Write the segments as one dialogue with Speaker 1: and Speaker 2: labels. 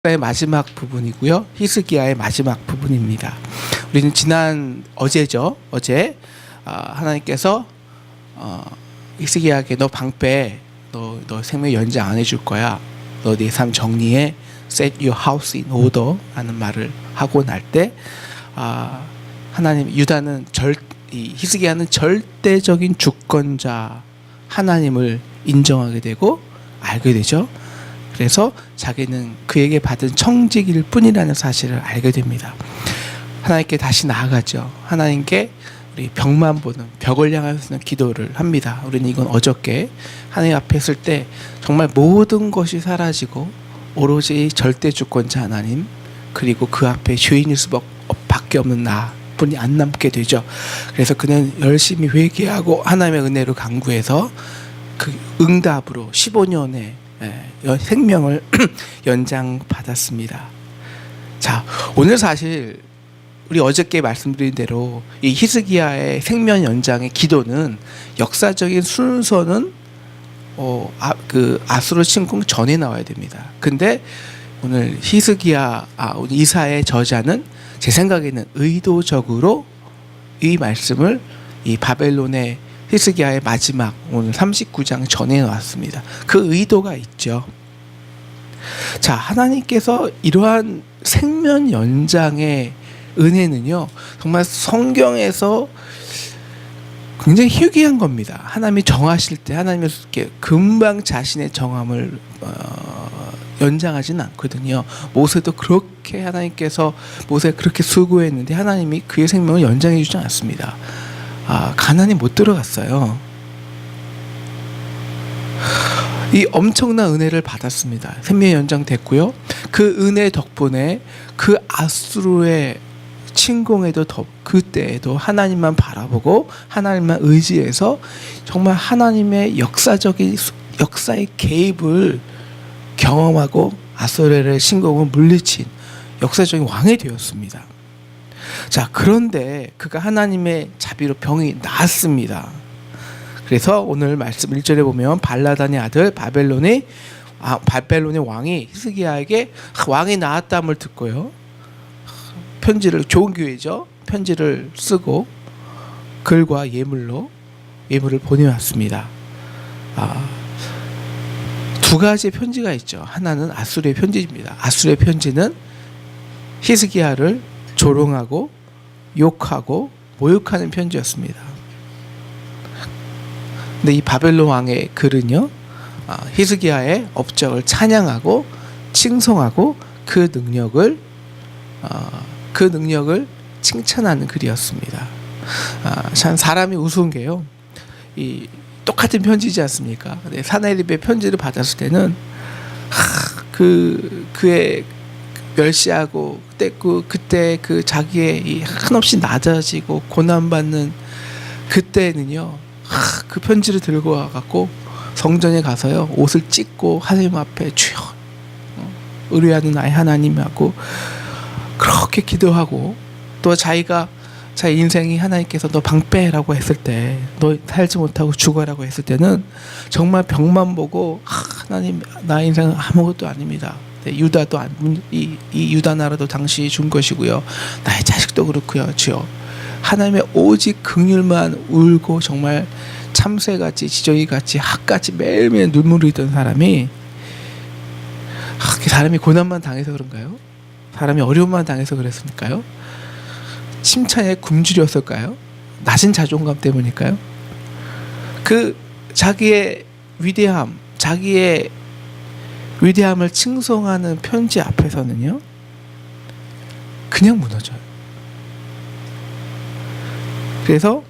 Speaker 1: 의 마지막 부분이고요. 히스기야의 마지막 부분입니다. 우리는 어제 하나님께서 히스기야에게 너 방 빼, 너 생명 연장 안 해줄 거야. 너 내 삶 정리해. Set your house in order 하는 말을 하고 날 때 하나님 히스기야는 절대적인 주권자 하나님을 인정하게 되고 알게 되죠. 그래서 자기는 그에게 받은 청직일 뿐이라는 사실을 알게 됩니다. 하나님께 다시 나아가죠. 하나님께 우리 벽을 향해서는 기도를 합니다. 우리는 이건 어저께 하나님 앞에 있을 때 정말 모든 것이 사라지고 오로지 절대 주권자 하나님, 그리고 그 앞에 죄인일 수밖에 없는 나뿐이 안 남게 되죠. 그래서 그는 열심히 회개하고 하나님의 은혜로 간구해서 그 응답으로 15년의 생명을 연장받았습니다. 자, 오늘 사실 우리 어저께 말씀드린 대로 이 히스기야의 생명 연장의 기도는 역사적인 순서는 아수르 침공 전에 나와야 됩니다. 근데 오늘 오늘 이사의 저자는 제 생각에는 의도적으로 이 말씀을 이 바벨론의 히스기야의 마지막 오늘 39장 전에 나왔습니다. 그 의도가 있죠. 자, 하나님께서 이러한 생명 연장의 은혜는요, 정말 성경에서 굉장히 희귀한 겁니다. 하나님이 정하실 때 하나님이 금방 자신의 정함을 연장하지는 않거든요. 모세도 그렇게 하나님께서 모세가 그렇게 수고했는데 하나님이 그의 생명을 연장해 주지 않았습니다. 가나안에 못 들어갔어요. 이 엄청난 은혜를 받았습니다. 생명 연장됐고요. 그 은혜 덕분에 그 아수르의 침공에도 그때에도 하나님만 바라보고 하나님만 의지해서 정말 하나님의 역사의 개입을 경험하고 아수르의 침공을 물리친 역사적인 왕이 되었습니다. 자, 그런데 그가 하나님의 자비로 병이 나았습니다. 그래서 오늘 말씀 1절에 보면 발라단의 아들 바벨론의 왕이 히스기야에게 왕이 나았다함을 듣고요, 편지를, 좋은 교회죠, 편지를 쓰고 글과 예물을 보내왔습니다. 두 가지의 편지가 있죠. 하나는 아수르의 편지입니다. 아수르의 편지는 히스기야를 조롱하고 욕하고 모욕하는 편지였습니다. 근데 이 바벨론 왕의 글은요, 히스기야의 업적을 찬양하고 칭송하고 그 능력을 칭찬하는 글이었습니다. 참 사람이 우스운 게요, 이 똑같은 편지지 않습니까? 사네립의 편지를 받았을 때는 그의 멸시하고 그때 그 자기의 이 한없이 낮아지고 고난받는 그때는요, 그 편지를 들고 와갖고 성전에 가서요, 옷을 찢고 하나님 앞에 주여 의뢰하는 나의 하나님하고 그렇게 기도하고, 또 자기가 자기 인생이 하나님께서 너 방 빼라고 했을 때, 너 살지 못하고 죽어라고 했을 때는 정말 벽만 보고 하나님, 나의 인생은 아무것도 아닙니다. 이 유다 나라도 당신이 준 것이고요, 나의 자식도 그렇고요, 주여 하나님의 오직 긍휼만 울고 정말 참새같이 지저귀같이 학같이 매일매일 눈물을 흘리던 사람이 사람이 고난만 당해서 그런가요? 사람이 어려움만 당해서 그랬을까요? 칭찬에 굶주렸을까요? 낮은 자존감 때문일까요? 자기의 위대함을 칭송하는 편지 앞에서는요, 그냥 무너져요. 그래서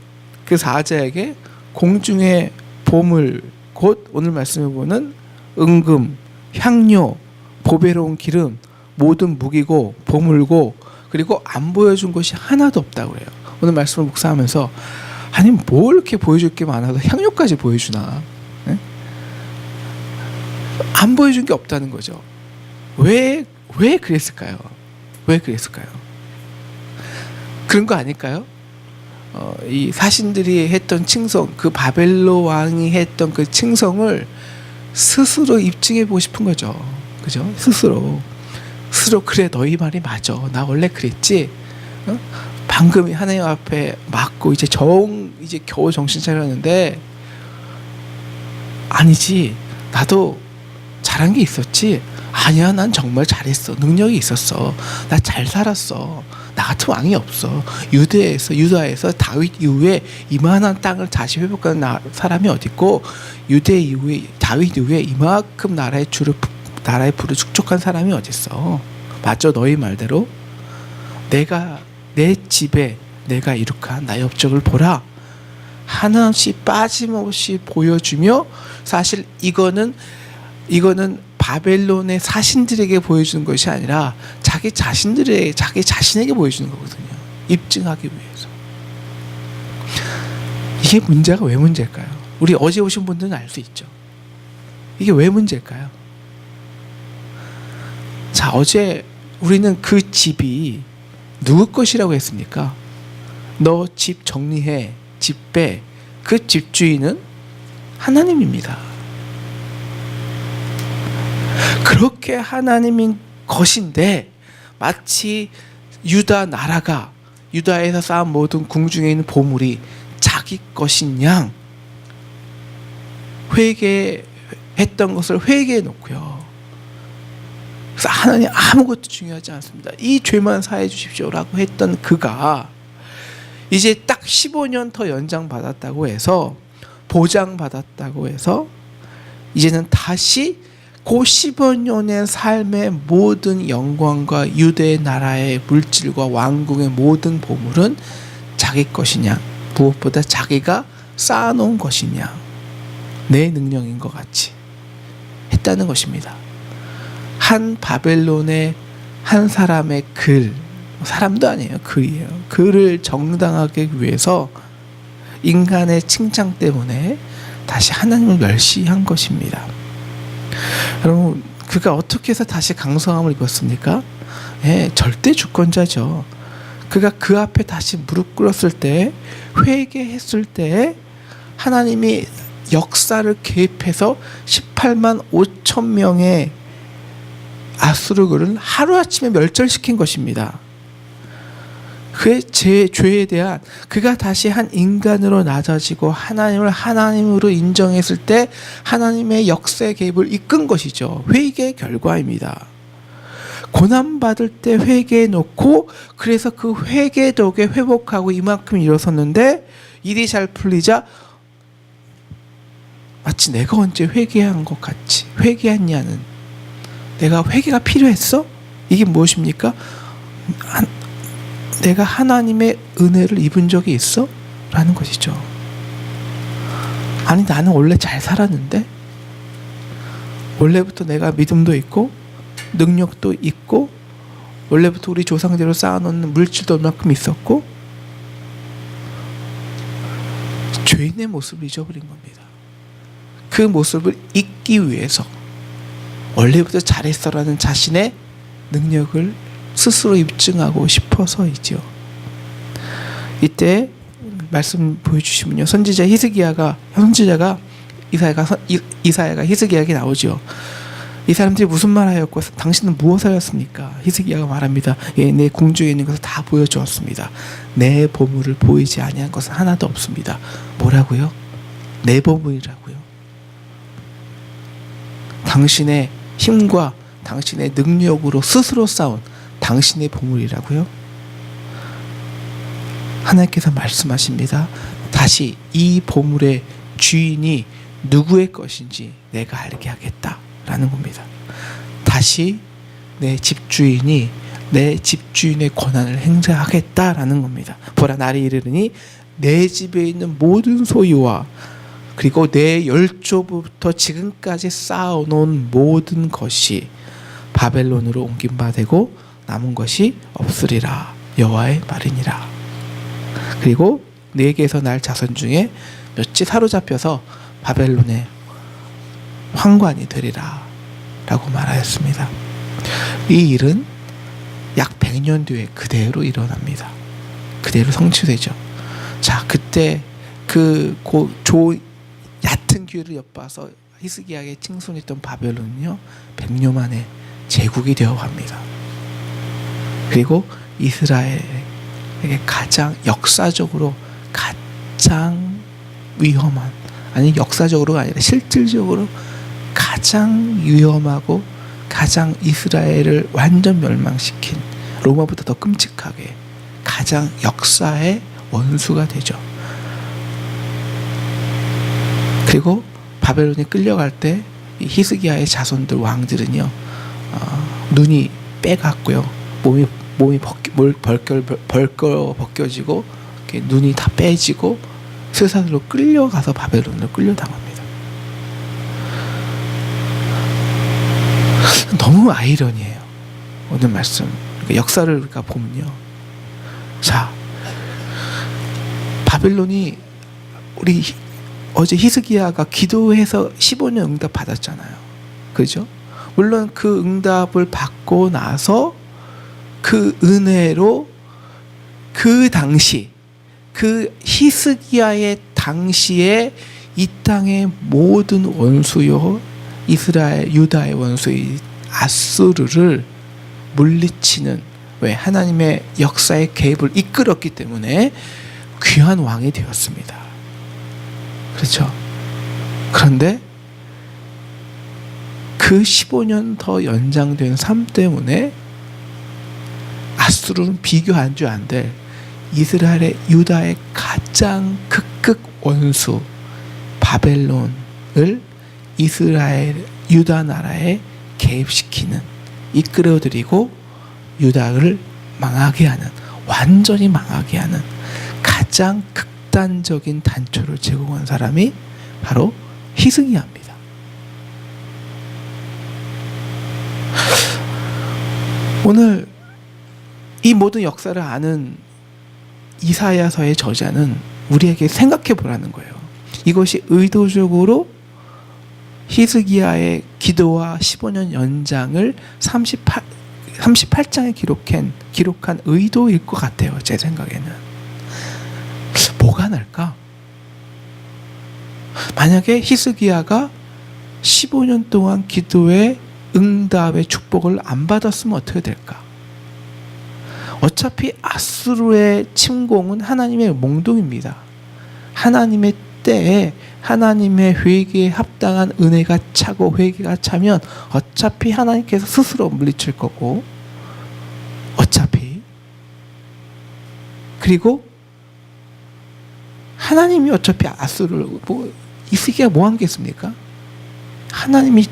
Speaker 1: 그 사자에게 공중의 보물, 곧 오늘 말씀해 보는 은금, 향료, 보배로운 기름, 모든 무기고 보물고, 그리고 안 보여준 것이 하나도 없다고 그래요. 오늘 말씀을 묵상하면서 아니 뭘 이렇게 보여줄 게 많아서 향료까지 보여주나? 네? 안 보여준 게 없다는 거죠. 왜 그랬을까요? 왜 그랬을까요? 그런 거 아닐까요? 이 사신들이 했던 칭송, 그 바벨론 왕이 했던 그 칭송을 스스로 입증해 보고 싶은 거죠. 그죠? 스스로 스스로 그래 너희 말이 맞아. 나 원래 그랬지. 어? 방금 하나님 앞에 맞고 이제 겨우 정신 차렸는데 아니지. 나도 잘한 게 있었지. 아니야, 난 정말 잘했어. 능력이 있었어. 나 잘 살았어. 나 같은 왕이 없어. 유다에서 다윗 이후에 이만한 땅을 다시 회복한 사람이 어딨고, 유대 이후에 다윗 이후에 이만큼 나라의 부를 축적한 사람이 어딨어. 맞죠? 너희 말대로 내 집에 내가 이룩한 나의 업적을 보라. 하나씩 빠짐없이 보여주며, 사실 이거는 바벨론의 사신들에게 보여주는 것이 아니라 자기 자신에게 보여주는 거거든요. 입증하기 위해서. 이게 문제가 왜 문제일까요? 우리 어제 오신 분들은 알 수 있죠. 이게 왜 문제일까요? 자, 어제 우리는 그 집이 누구 것이라고 했습니까? 너 집 정리해, 집 빼. 그 집주인은 하나님입니다. 그렇게 하나님인 것인데, 마치 유다에서 쌓은 모든 궁중에 있는 보물이 자기 것인 양 회개했던 것을 회개해 놓고요. 그래서 하나님 아무것도 중요하지 않습니다. 이 죄만 사해 주십시오라고 했던 그가 이제 딱 15년 더 연장받았다고 해서, 보장받았다고 해서, 이제는 다시 그 15년의 삶의 모든 영광과 유대 나라의 물질과 왕궁의 모든 보물은 자기 것이냐, 무엇보다 자기가 쌓아놓은 것이냐, 내 능력인 것 같이 했다는 것입니다. 한 바벨론의 한 사람의 사람도 아니에요, 글이에요. 글을 정당하게 위해서 인간의 칭찬 때문에 다시 하나님을 멸시한 것입니다. 여러분, 그가 어떻게 해서 다시 강성함을 입었습니까? 절대 주권자죠. 그가 그 앞에 다시 무릎 꿇었을 때, 회개했을 때 하나님이 역사를 개입해서 18만 5천 명의 아수르를 하루아침에 멸절시킨 것입니다. 그의 죄에 대한, 그가 다시 한 인간으로 낮아지고 하나님을 하나님으로 인정했을 때 하나님의 역사의 개입을 이끈 것이죠. 회개의 결과입니다. 고난받을 때 회개해 놓고, 그래서 그 회개 덕에 회복하고 이만큼 일어섰는데, 일이 잘 풀리자 마치 내가 언제 회개한 것 같이 회개했냐는, 내가 회개가 필요했어? 이게 무엇입니까? 내가 하나님의 은혜를 입은 적이 있어? 라는 것이죠. 아니, 나는 원래 잘 살았는데, 원래부터 내가 믿음도 있고 능력도 있고 원래부터 우리 조상대로 쌓아놓는 물질도 얼마큼 있었고, 죄인의 모습을 잊어버린 겁니다. 그 모습을 잊기 위해서 원래부터 잘했어라는 자신의 능력을 스스로 입증하고 싶어서이죠. 이때 말씀 보여주시면요, 선지자가 이사야가 히스기야에게 나오죠. 이 사람들이 무슨 말하였고 당신은 무엇을 하였습니까? 히스기야가 말합니다. 내 궁중에 있는 것을 다 보여주었습니다. 내 보물을 보이지 아니한 것은 하나도 없습니다. 뭐라고요? 내 보물이라고요. 당신의 힘과 당신의 능력으로 스스로 쌓은 당신의 보물이라고요? 하나님께서 말씀하십니다. 다시 이 보물의 주인이 누구의 것인지 내가 알게 하겠다라는 겁니다. 다시 내 집주인이 내 집주인의 권한을 행사하겠다라는 겁니다. 보라, 날이 이르르니 내 집에 있는 모든 소유와 그리고 내 열조부터 지금까지 쌓아놓은 모든 것이 바벨론으로 옮긴 바 되고 남은 것이 없으리라. 여호와의 말이니라. 그리고 네게서 날 자손 중에 몇이 사로잡혀서 바벨론의 황관이 되리라 라고 말하였습니다. 이 일은 약 100년 뒤에 그대로 일어납니다. 그대로 성취되죠. 자, 그때 얕은 기회를 엿봐서 히스기야에게 칭송했던 바벨론은요, 100년 만에 제국이 되어 갑니다. 그리고 이스라엘에게 가장 역사적으로 가장 위험한, 아니 역사적으로가 아니라 실질적으로 가장 위험하고 가장 이스라엘을 완전 멸망시킨, 로마보다 더 끔찍하게 가장 역사의 원수가 되죠. 그리고 바벨론이 끌려갈 때 이 히스기야의 자손들 왕들은요, 눈이 빼갔고요, 몸이 벌거 벗겨지고 이렇게 눈이 다 빼지고 스산으로 끌려가서 바벨론으로 끌려당합니다. 너무 아이러니해요, 오늘 말씀. 그러니까 역사를 우리가 보면요, 자, 바벨론이, 우리 어제 히스기야가 기도해서 15년 응답 받았잖아요, 그죠? 물론 그 응답을 받고 나서 그 은혜로 그 당시, 그 히스기야의 당시에 이 땅의 모든 원수요, 이스라엘 유다의 원수의 아수르를 물리치는, 왜? 하나님의 역사의 개입을 이끌었기 때문에 귀한 왕이 되었습니다. 그렇죠? 그런데 그 15년 더 연장된 삶 때문에 아수르는 비교 안 될 이스라엘의 유다의 가장 극극 원수 바벨론을 이스라엘 유다 나라에 개입시키는, 이끌어들이고 유다를 망하게 하는, 완전히 망하게 하는 가장 극단적인 단초를 제공한 사람이 바로 히스기야입니다. 오늘 이 모든 역사를 아는 이사야서의 저자는 우리에게 생각해 보라는 거예요. 이것이 의도적으로 히스기야의 기도와 15년 연장을 38장에 기록한 의도일 것 같아요, 제 생각에는. 뭐가 날까? 만약에 히스기야가 15년 동안 기도의 응답의 축복을 안 받았으면 어떻게 될까? 어차피 아수르의 침공은 하나님의 몽둥입니다. 하나님의 때에 하나님의 회개에 합당한 은혜가 차고 회개가 차면 어차피 하나님께서 스스로 물리칠 거고, 어차피. 그리고 하나님이 어차피 아수르를, 히스기야가 뭐 한 게 있습니까? 하나님이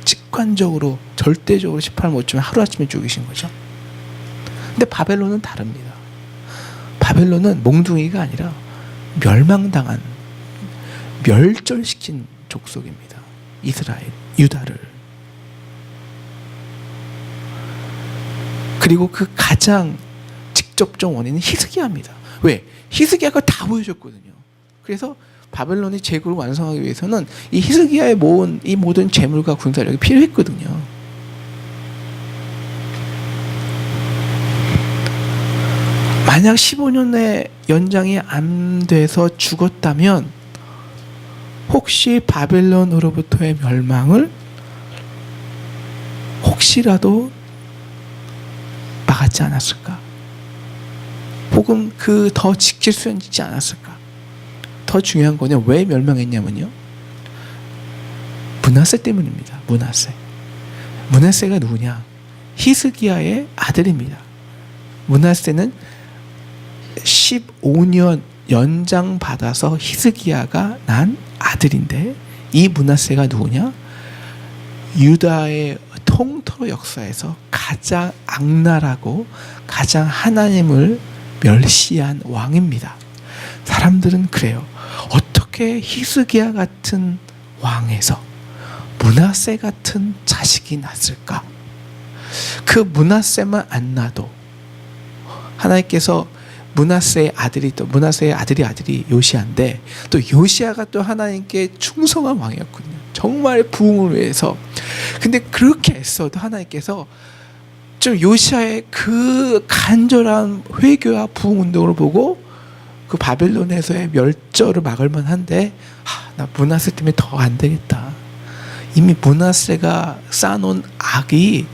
Speaker 1: 직관적으로 절대적으로 18을 못 주면 하루아침에 죽이신 거죠. 근데 바벨론은 다릅니다. 바벨론은 몽둥이가 아니라 멸망당한, 멸절시킨 족속입니다. 이스라엘, 유다를. 그리고 그 가장 직접적 원인은 히스기야입니다. 왜? 히스기야가 다 보여줬거든요. 그래서 바벨론의 제국을 완성하기 위해서는 이 히스기야의 모은 이 모든 재물과 군사력이 필요했거든요. 만약 15년의 연장이 안 돼서 죽었다면 혹시 바벨론으로부터의 멸망을 혹시라도 막았지 않았을까? 혹은 그 더 지킬 수 있지 않았을까? 더 중요한 거는 왜 멸망했냐면요, 므낫세 때문입니다. 므낫세가 누구냐? 히스기야의 아들입니다. 므낫세는 15년 연장 받아서 히스기야가 난 아들인데, 이 므낫세가 누구냐? 유다의 통틀어 역사에서 가장 악랄하고 가장 하나님을 멸시한 왕입니다. 사람들은 그래요. 어떻게 히스기야 같은 왕에서 므낫세 같은 자식이 났을까? 그 므낫세만 안 나도 하나님께서 므낫세의 아들이 요시야인데, 또 요시야가 또 하나님께 충성한 왕이었거든요. 정말 부흥을 위해서. 근데 그렇게 애써도 하나님께서 좀 요시야의 그 간절한 회개와 부흥 운동을 보고 그 바벨론에서의 멸절을 막을 만한데, 나 므낫세 때문에 더 안 되겠다. 이미 므낫세가 쌓아놓은 악이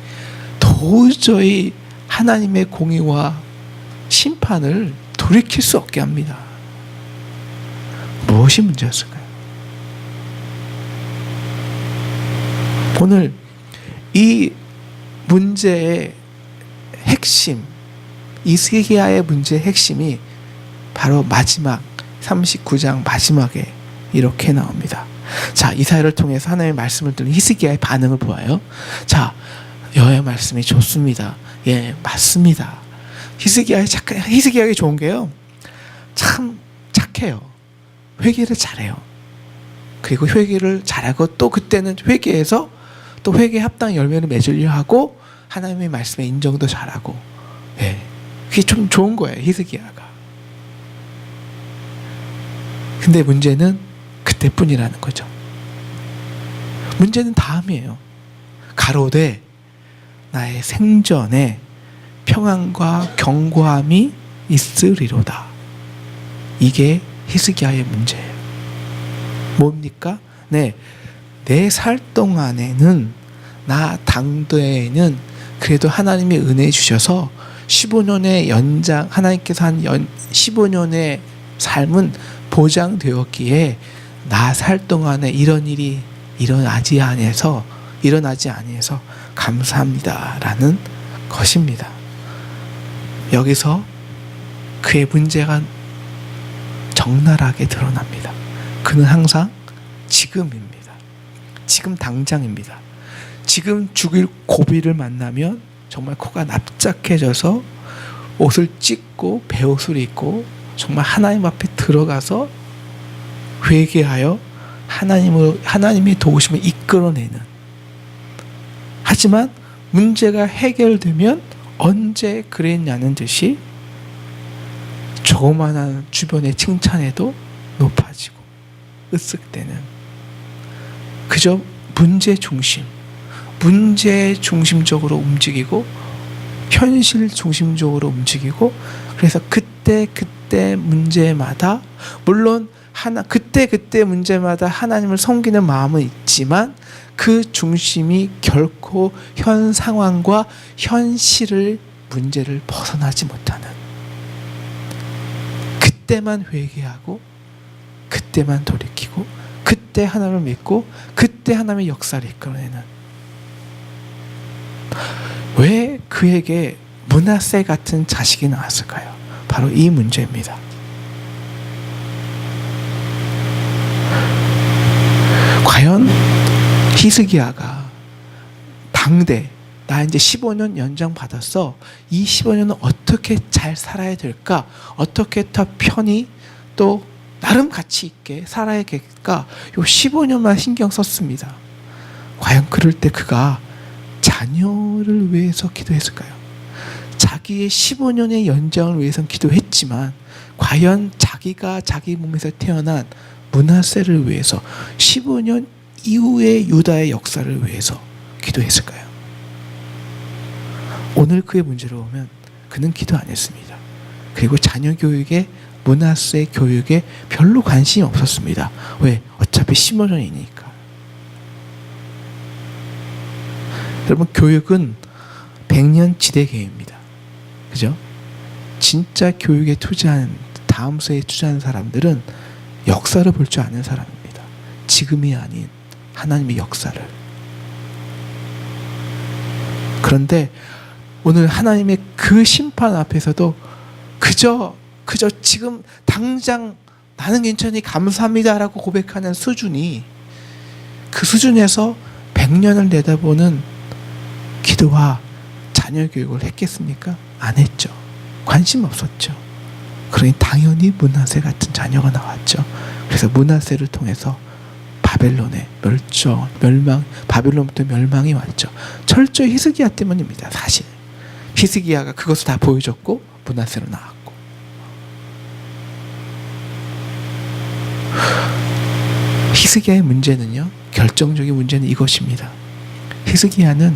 Speaker 1: 도저히 하나님의 공의와 심판을 돌이킬 수 없게 합니다. 무엇이 문제였을까요? 오늘 이 문제의 핵심, 히스기야의 문제의 핵심이 바로 마지막 39장 마지막에 이렇게 나옵니다. 자, 이사야를 통해서 하나님의 말씀을 들은 히스기야의 반응을 보아요. 자, 여호와의 말씀이 좋습니다. 예, 맞습니다. 히스기야에게 좋은 게요, 참 착해요. 회개를 잘해요. 그리고 회개를 잘하고 또 그때는 회개해서 또 회개에 합당한 열매를 맺으려 하고 하나님의 말씀에 인정도 잘하고, 예, 그게 좀 좋은 거예요, 히스기야가. 근데 문제는 그때뿐이라는 거죠. 문제는 다음이에요. 가로되 나의 생전에 평안과 견고함이 있으리로다. 이게 히스기야의 문제예요. 뭡니까? 네, 내 살 동안에는, 나 당대에는 그래도 하나님이 은혜 주셔서 15년의 연장, 하나님께서 한 15년의 삶은 보장되었기에 나 살 동안에 이런 일이 일어나지 아니해서 감사합니다라는 것입니다. 여기서 그의 문제가 적나라하게 드러납니다. 그는 항상 지금입니다. 지금 당장입니다. 지금 죽일 고비를 만나면 정말 코가 납작해져서 옷을 찢고 베옷을 입고 정말 하나님 앞에 들어가서 회개하여 하나님의 도우심을 이끌어내는, 하지만 문제가 해결되면 언제 그랬냐는 듯이 조그만한 주변의 칭찬에도 높아지고 으쓱대는, 그저 문제 중심적으로 움직이고 현실 중심적으로 움직이고, 그래서 그때 문제마다, 물론 그때 문제마다 하나님을 섬기는 마음은 있지만 그 중심이 결코 현 상황과 문제를 벗어나지 못하는, 그때만 회개하고 그때만 돌이키고 그때 하나님을 믿고 그때 하나님의 역사를 이끌어내는, 왜 그에게 므낫세 같은 자식이 나왔을까요? 바로 이 문제입니다. 과연 히스기야가 당대, 나 이제 15년 연장 받았어, 이 15년은 어떻게 잘 살아야 될까, 어떻게 더 편히 또 나름 가치 있게 살아야 될까, 요 15년만 신경 썼습니다. 과연 그럴 때 그가 자녀를 위해서 기도했을까요? 자기의 15년의 연장을 위해서 기도했지만 과연 자기가 자기 몸에서 태어난 므낫세를 위해서 15년 이후의 유다의 역사를 위해서 기도했을까요? 오늘 그의 문제로 보면 그는 기도 안 했습니다. 그리고 자녀 교육에, 므낫세 교육에 별로 관심이 없었습니다. 왜? 어차피 15년이니까. 여러분, 교육은 100년 지대계획입니다. 그죠? 진짜 교육에 투자한, 다음 세에 투자하는 사람들은 역사를 볼 줄 아는 사람입니다. 지금이 아닌 하나님의 역사를. 그런데 오늘 하나님의 그 심판 앞에서도 그저 지금 당장 나는 괜찮으니 감사합니다라고 고백하는 수준이, 그 수준에서 100년을 내다보는 기도와 자녀 교육을 했겠습니까? 안 했죠. 관심 없었죠. 그러니 당연히 므낫세 같은 자녀가 나왔죠. 그래서 므낫세를 통해서 바벨론의 멸망, 바벨론부터 멸망이 왔죠. 철저히 히스기야 때문입니다. 사실 히스기야가 그것을 다 보여줬고 므낫세로 나왔고. 히스기야의 문제는요, 결정적인 문제는 이것입니다. 히스기야는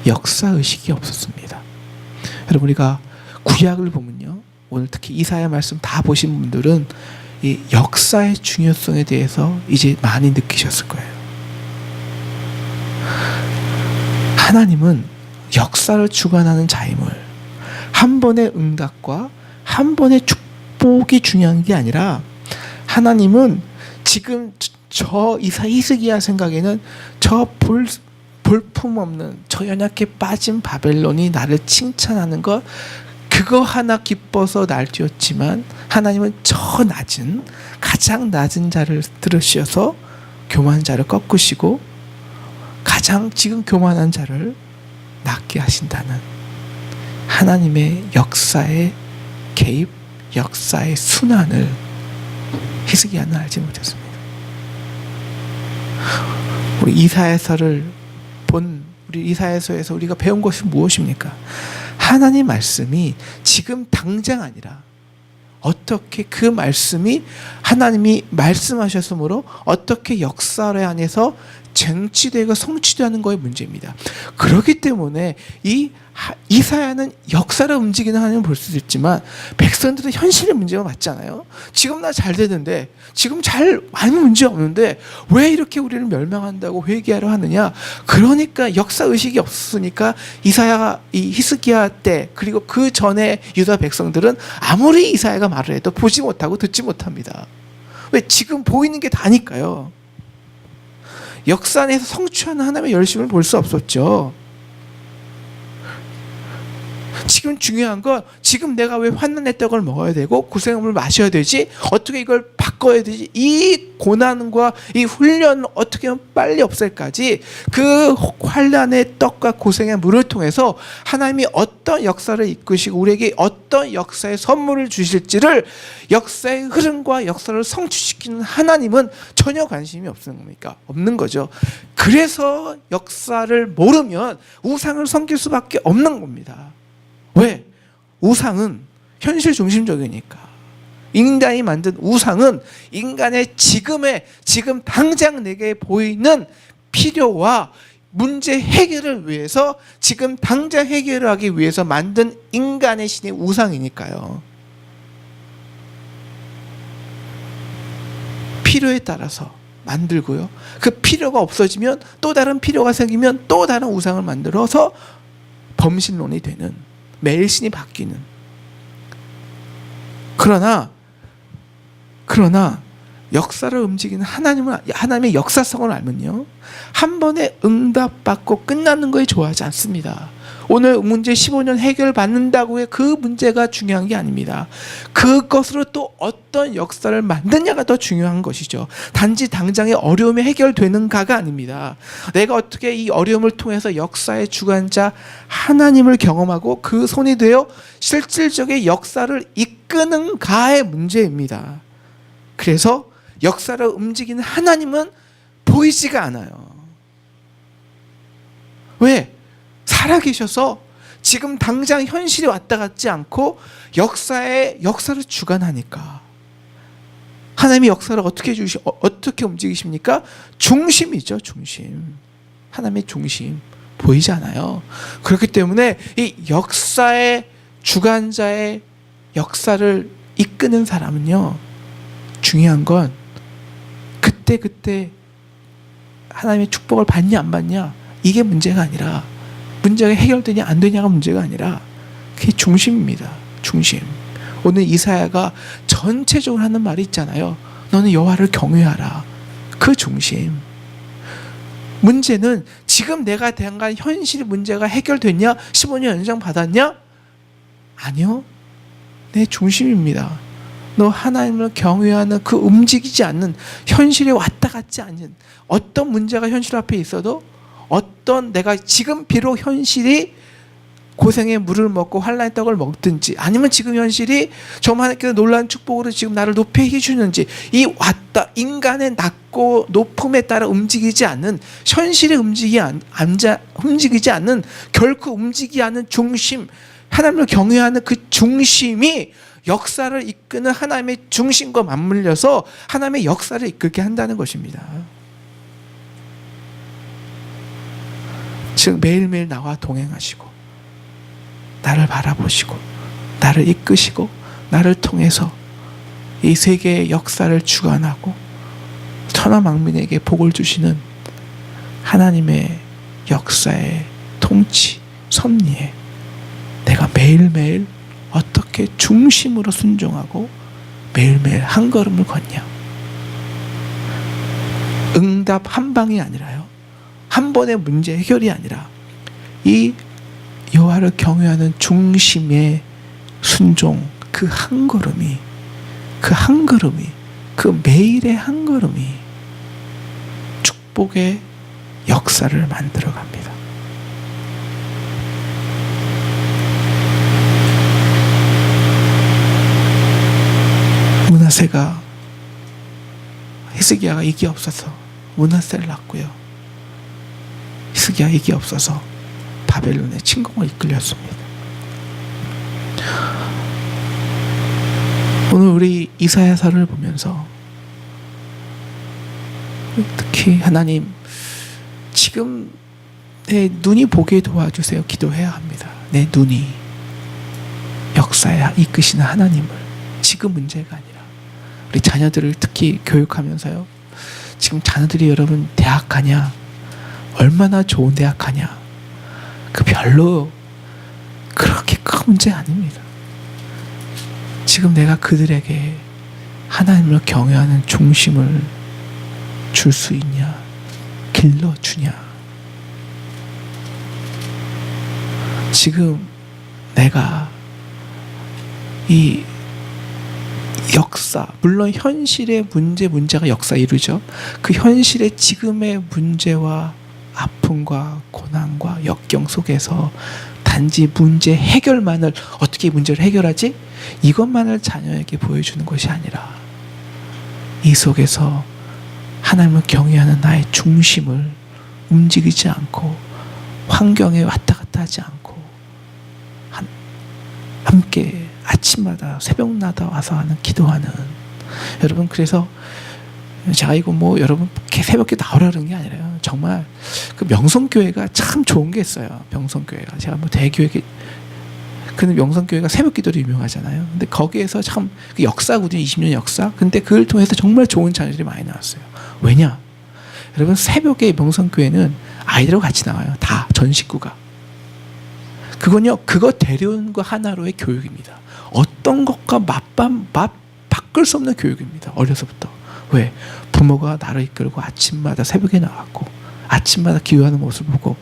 Speaker 1: 역사의식이 없었습니다. 여러분, 우리가 구약을 보면요, 오늘 특히 이사야 말씀 다 보신 분들은 이 역사의 중요성에 대해서 이제 많이 느끼셨을 거예요. 하나님은 역사를 주관하는 자임을, 한 번의 응답과 한 번의 축복이 중요한 게 아니라 하나님은 지금 저 히스기야 생각에는 저 볼품없는 저 연약해 빠진 바벨론이 나를 칭찬하는 것 그거 하나 기뻐서 날뛰었지만 하나님은 저 낮은 가장 낮은 자를 들으셔서 교만한 자를 꺾으시고 가장 지금 교만한 자를 낮게 하신다는 하나님의 역사의 개입, 역사의 순환을 히스기야는 알지 못했습니다. 우리 이사야서를 본 우리 이사야서에서 우리가 배운 것이 무엇입니까? 하나님 말씀이 지금 당장 아니라 어떻게 그 말씀이 하나님이 말씀하셨으므로 어떻게 역사를 안에서 쟁취되고 성취되는 거의 문제입니다. 그렇기 때문에 이사야는 역사를 움직이는 하나님을 볼 수도 있지만 백성들은 현실의 문제가 맞잖아요. 지금 나 잘 되는데 지금 잘 아무 문제 없는데 왜 이렇게 우리를 멸망한다고 회개하려 하느냐. 그러니까 역사 의식이 없으니까 이사야가 이 히스기야 때 그리고 그 전에 유다 백성들은 아무리 이사야가 말을 해도 보지 못하고 듣지 못합니다. 왜? 지금 보이는 게 다니까요. 역사 안에서 성취하는 하나님의 열심을 볼 수 없었죠. 지금 중요한 건 지금 내가 왜 환난의 떡을 먹어야 되고 고생음을 마셔야 되지? 어떻게 이걸 바꿔야 되지? 이 고난과 이 훈련을 어떻게 하면 빨리 없앨까지 그 환난의 떡과 고생의 물을 통해서 하나님이 어떤 역사를 이끄시고 우리에게 어떤 역사의 선물을 주실지를 역사의 흐름과 역사를 성취시키는 하나님은 전혀 관심이 없는 겁니까? 없는 거죠. 그래서 역사를 모르면 우상을 섬길 수밖에 없는 겁니다. 왜? 우상은 현실 중심적이니까. 인간이 만든 우상은 인간의 지금 당장 내게 보이는 필요와 문제 해결을 위해서 지금 당장 해결하기 위해서 만든 인간의 신의 우상이니까요. 필요에 따라서 만들고요. 그 필요가 없어지면 또 다른 필요가 생기면 또 다른 우상을 만들어서 범신론이 되는 매일 신이 바뀌는. 그러나 역사를 움직이는 하나님의 역사성을 알면요, 한 번에 응답받고 끝나는 거에 좋아하지 않습니다. 오늘 문제 15년 해결받는다고 해 그 문제가 중요한 게 아닙니다. 그것으로 또 어떤 역사를 만드냐가 더 중요한 것이죠. 단지 당장의 어려움이 해결되는가가 아닙니다. 내가 어떻게 이 어려움을 통해서 역사의 주관자 하나님을 경험하고 그 손이 되어 실질적인 역사를 이끄는가의 문제입니다. 그래서 역사를 움직이는 하나님은 보이지가 않아요. 왜? 살아계셔서 지금 당장 현실이 왔다 갔지 않고 역사를 주관하니까. 하나님이 역사를 어떻게 움직이십니까? 중심이죠, 중심. 하나님의 중심 보이지 않아요. 그렇기 때문에 이 역사의 주관자의 역사를 이끄는 사람은요, 중요한 건 그때 하나님의 축복을 받냐 안 받냐 이게 문제가 아니라, 문제가 해결되냐 안 되냐가 문제가 아니라 그게 중심입니다. 중심. 오늘 이사야가 전체적으로 하는 말이 있잖아요. 너는 여호와를 경외하라. 그 중심. 문제는 지금 내가 당한 현실 문제가 해결됐냐? 15년 연장 받았냐? 아니요. 내 중심입니다. 너 하나님을 경외하는 그 움직이지 않는, 현실에 왔다 갔지 않는, 어떤 문제가 현실 앞에 있어도 어떤 내가 지금 비록 현실이 고생의 물을 먹고 환난의 떡을 먹든지, 아니면 지금 현실이 정말 하나님께서 놀라운 축복으로 지금 나를 높이 해주는지, 이 왔다 인간의 낮고 높음에 따라 움직이지 않는, 현실에 움직이지 않는, 결코 움직이지 않는 중심, 하나님을 경외하는 그 중심이 역사를 이끄는 하나님의 중심과 맞물려서 하나님의 역사를 이끌게 한다는 것입니다. 즉 매일매일 나와 동행하시고 나를 바라보시고 나를 이끄시고 나를 통해서 이 세계의 역사를 주관하고 천하 만민에게 복을 주시는 하나님의 역사의 통치, 섭리에 내가 매일매일 어떻게 중심으로 순종하고 매일매일 한 걸음을 걷냐. 응답 한 방이 아니라요, 한 번의 문제 해결이 아니라 이 여호와를 경외하는 중심의 순종, 그 한 걸음이, 그 매일의 한 걸음이 축복의 역사를 만들어 갑니다. 므낫세가, 히스기야가 이게 없어서 므낫세를 낳고요, 히스기야 이게 없어서 바벨론의 침공을 이끌렸습니다. 오늘 우리 이사야서를 보면서 특히 하나님, 지금 내 눈이 보게 도와주세요 기도해야 합니다. 내 눈이 역사에 이끄시는 하나님을, 지금 문제가 아니라 우리 자녀들을 특히 교육하면서요, 지금 자녀들이 여러분 대학 가냐, 얼마나 좋은 대학 가냐, 그 별로 그렇게 큰 문제 아닙니다. 지금 내가 그들에게 하나님을 경외하는 중심을 줄 수 있냐, 길러주냐. 지금 내가 이 역사, 물론 현실의 문제가 역사 이루죠. 그 현실의 지금의 문제와 아픔과 고난과 역경 속에서 단지 문제 해결만을, 어떻게 문제를 해결하지? 이것만을 자녀에게 보여주는 것이 아니라 이 속에서 하나님을 경외하는 나의 중심을 움직이지 않고 환경에 왔다 갔다 하지 않고 함께 아침마다 새벽마다 와서 하는 기도하는, 여러분, 그래서 제가 이거 뭐 여러분 새벽에 나오라는 게 아니라요, 정말 그 명성교회가 참 좋은 게 있어요. 명성교회가, 제가 뭐 대교회, 근데 명성교회가 새벽기도로 유명하잖아요. 근데 거기에서 참 그 역사거든요. 20년 역사. 근데 그걸 통해서 정말 좋은 자녀들이 많이 나왔어요. 왜냐? 여러분, 새벽에 명성교회는 아이들하고 같이 나와요. 다 전 식구가. 그건요, 그거 데려온 거 하나로의 교육입니다. 어떤 것과 바꿀 수 없는 교육입니다. 어려서부터. 왜? 부모가 나를 이끌고 아침마다 새벽에 나왔고 아침마다 기도하는 모습을 보고,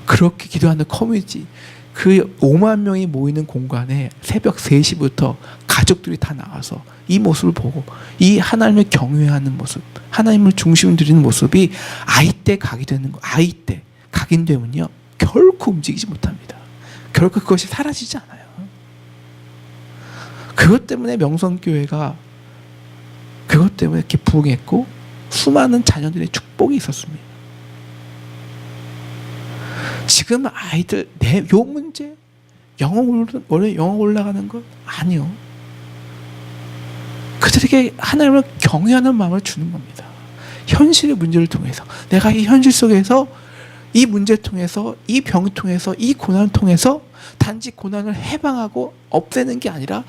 Speaker 1: 그렇게 기도하는 커뮤니티, 그 5만 명이 모이는 공간에 새벽 3시부터 가족들이 다 나와서 이 모습을 보고 이 하나님을 경외하는 모습, 하나님을 중심으로 드리는 모습이 아이 때 각인되는 거, 아이 때 각인되면요 결코 움직이지 못합니다. 결코 그것이 사라지지 않아요. 그것 때문에 명성교회가 그것 때문에 이렇게 부흥했고 수많은 자녀들의 축복이 있었습니다. 지금 아이들 요 문제, 원래 영어 올라가는 것 아니요. 그들에게 하나님을 경외하는 마음을 주는 겁니다. 현실의 문제를 통해서, 내가 이 현실 속에서 이 문제를 통해서, 이 병을 통해서, 이 고난을 통해서 단지 고난을 해방하고 없애는 게 아니라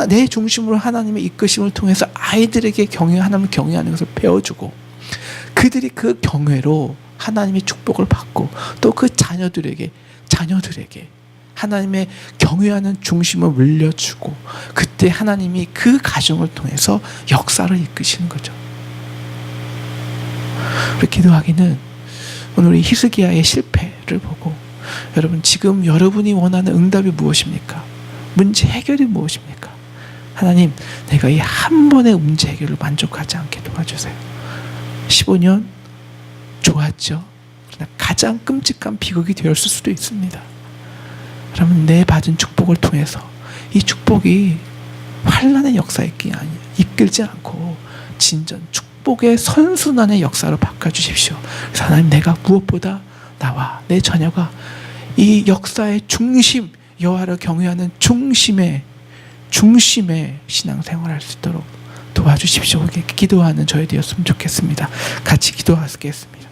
Speaker 1: 내 중심으로 하나님의 이끄심을 통해서 아이들에게 하나님을 경외하는 것을 배워주고, 그들이 그 경외로 하나님의 축복을 받고, 또 그 자녀들에게 하나님의 경외하는 중심을 물려주고, 그때 하나님이 그 가정을 통해서 역사를 이끄시는 거죠. 우리 기도하기는 오늘 우리 히스기야의 실패를 보고, 여러분, 지금 여러분이 원하는 응답이 무엇입니까? 문제 해결이 무엇입니까? 하나님, 내가 이 한 번의 문제 해결을 만족하지 않게 도와주세요. 15년 좋았죠. 그러나 가장 끔찍한 비극이 되었을 수도 있습니다. 그러면 내 받은 축복을 통해서 이 축복이 환란의 역사에 이끌지 않고 진전 축복의 선순환의 역사로 바꿔주십시오. 그래서 하나님, 내가 무엇보다 나와 내 자녀가 이 역사의 중심, 여호와를 경외하는 중심의 신앙생활을 할 수 있도록 도와주십시오. 이렇게 기도하는 저희 되었으면 좋겠습니다. 같이 기도하겠습니다.